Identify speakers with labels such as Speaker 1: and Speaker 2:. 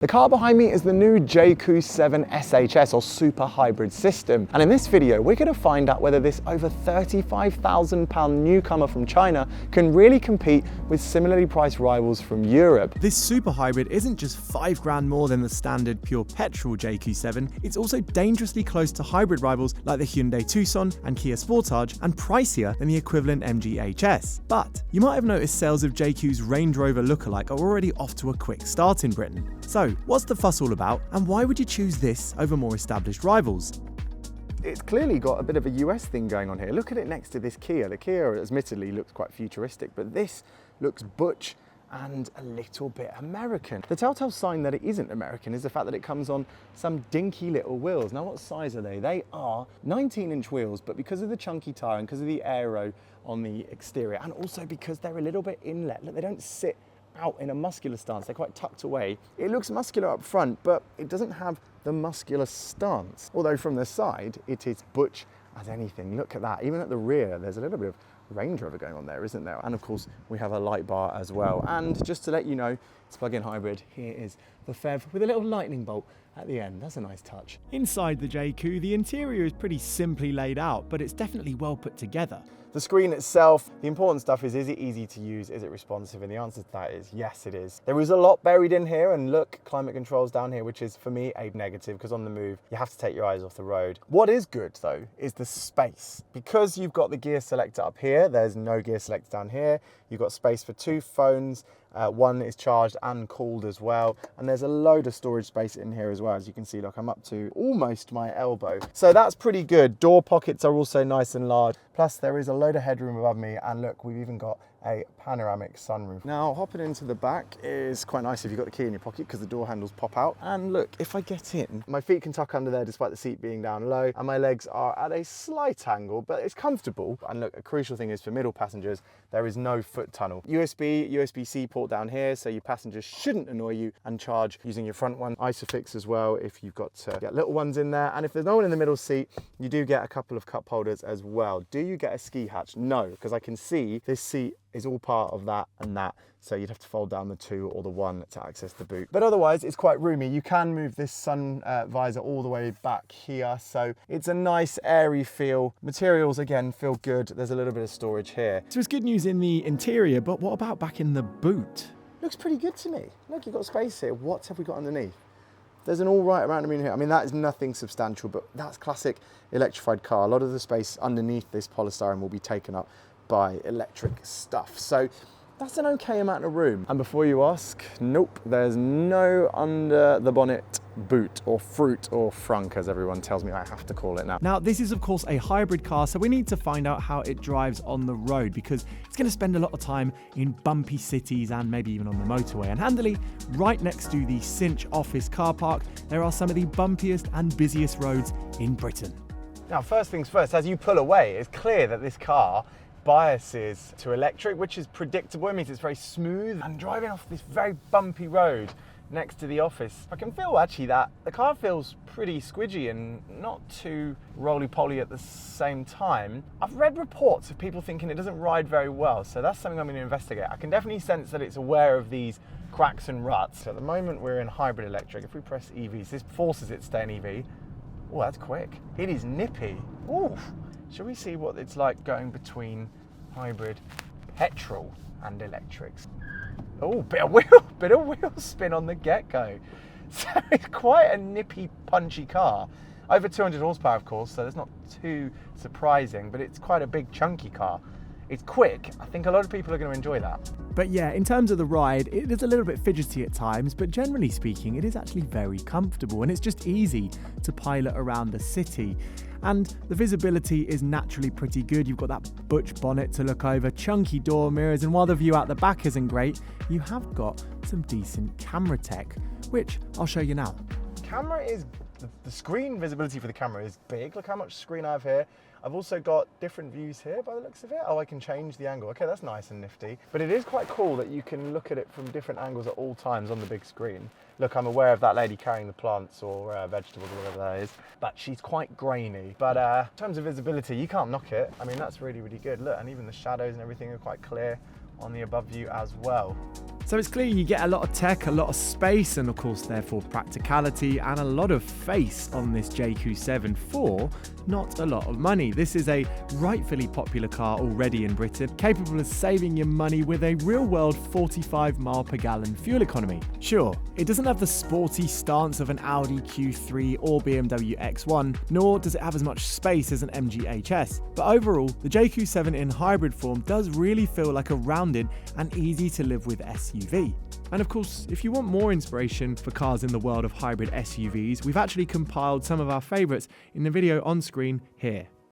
Speaker 1: The car behind me is the new JAECOO 7 SHS or Super Hybrid System, and in this video we're going to find out whether this over £35,000 newcomer from China can really compete with similarly priced rivals from Europe.
Speaker 2: This Super Hybrid isn't just £5 more than the standard pure petrol JAECOO 7, it's also dangerously close to hybrid rivals like the Hyundai Tucson and Kia Sportage, and pricier than the equivalent MG HS. But you might have noticed sales of JAECOO's Range Rover lookalike are already off to a quick start in Britain. So, what's the fuss all about, and why would you choose this over more established rivals?
Speaker 1: It's clearly got a bit of a US thing going on here. Look at it next to this Kia. The Kia admittedly looks quite futuristic, but this looks butch and a little bit American. The telltale sign that it isn't American is the fact that it comes on some dinky little wheels. Now, what size are they? They are 19-inch wheels, but because of the chunky tyre and because of the aero on the exterior, and also because they're a little bit inlet, look, they don't sit out in a muscular stance, they're quite tucked away. It looks muscular up front, but it doesn't have the muscular stance. Although from the side, it is butch as anything. Look at that, even at the rear, there's a little bit of Range Rover going on there, isn't there? And of course, we have a light bar as well. And just to let you know, it's plug-in hybrid. Here is the FEV with a little lightning bolt at the end. That's a nice touch.
Speaker 2: Inside the JAECOO, the interior is pretty simply laid out, but it's definitely well put together.
Speaker 1: The screen itself, the important stuff is it easy to use? Is it responsive? And the answer to that is yes, it is. There is a lot buried in here, and look, climate controls down here, which is for me a negative because on the move, you have to take your eyes off the road. What is good though, is the space. Because you've got the gear selector up here, there's no gear selector down here. You've got space for two phones. One is charged and cooled as well. And there's a load of storage space in here as well. As you can see, look, I'm up to almost my elbow. So that's pretty good. Door pockets are also nice and large. Plus there is a load of headroom above me. And look, we've even got a panoramic sunroof. Now, hopping into the back is quite nice if you've got the key in your pocket because the door handles pop out. And look, if I get in, my feet can tuck under there despite the seat being down low, and my legs are at a slight angle, but it's comfortable. And look, a crucial thing is for middle passengers, there is no foot tunnel. USB-C port down here, so your passengers shouldn't annoy you, and charge using your front one. Isofix as well if you've got to get little ones in there. And if there's no one in the middle seat, you do get a couple of cup holders as well. Do you get a ski hatch? No, because I can see this seat is all part of that and that, so you'd have to fold down the two or the one to access the boot. But otherwise, it's quite roomy. You can move this sun visor all the way back here, so it's a nice airy feel. Materials, again, feel good. There's a little bit of storage here.
Speaker 2: So it's good news in the interior, but what about back in the boot?
Speaker 1: Looks pretty good to me. Look, you've got space here. What have we got underneath? There's an all right amount of room here. I mean, that is nothing substantial, but that's classic electrified car. A lot of the space underneath this polystyrene will be taken up by electric stuff. So that's an okay amount of room. And before you ask, nope, there's no under the bonnet boot or fruit or frunk, as everyone tells me I have to call it now.
Speaker 2: Now, this is of course a hybrid car, so we need to find out how it drives on the road because it's going to spend a lot of time in bumpy cities and maybe even on the motorway. And handily, right next to the Cinch office car park, there are some of the bumpiest and busiest roads in Britain.
Speaker 1: Now, first things first, as you pull away, it's clear that this car biases to electric, which is predictable. It means it's very smooth, and driving off this very bumpy road next to the office, I can feel actually that the car feels pretty squidgy and not too roly-poly at the same time. I've read reports of people thinking it doesn't ride very well, so that's something I'm going to investigate. I can definitely sense that it's aware of these cracks and ruts. So at the moment we're in hybrid electric. If we press EVs, this forces it to stay in EV. Oh, that's quick. It is nippy. Ooh. Shall we see what it's like going between hybrid petrol and electrics? Oh, bit of wheel spin on the get-go. So it's quite a nippy, punchy car. Over 200 horsepower, of course, so that's not too surprising, but it's quite a big, chunky car. It's quick. I think a lot of people are going to enjoy that.
Speaker 2: But yeah, in terms of the ride, it is a little bit fidgety at times, but generally speaking, it is actually very comfortable and it's just easy to pilot around the city. And the visibility is naturally pretty good. You've got that butch bonnet to look over, chunky door mirrors, and while the view out the back isn't great, you have got some decent camera tech, which I'll show you now.
Speaker 1: Camera is, the screen visibility for the camera is big. Look how much screen I have here. I've also got different views here by the looks of it. Oh, I can change the angle. Okay, that's nice and nifty. But it is quite cool that you can look at it from different angles at all times on the big screen. Look, I'm aware of that lady carrying the plants or vegetables or whatever that is, but she's quite grainy. But in terms of visibility, you can't knock it. I mean, that's really, really good. Look, and even the shadows and everything are quite clear on the above view as well.
Speaker 2: So it's clear you get a lot of tech, a lot of space, and of course therefore practicality and a lot of face on this JAECOO 7 for not a lot of money. This is a rightfully popular car already in Britain, capable of saving you money with a real-world 45 mile per gallon fuel economy. Sure, it doesn't have the sporty stance of an Audi Q3 or BMW X1, nor does it have as much space as an MG HS, but overall, the JAECOO 7 in hybrid form does really feel like a rounded and easy to live with SUV. And of course, if you want more inspiration for cars in the world of hybrid SUVs, we've actually compiled some of our favourites in the video on screen here.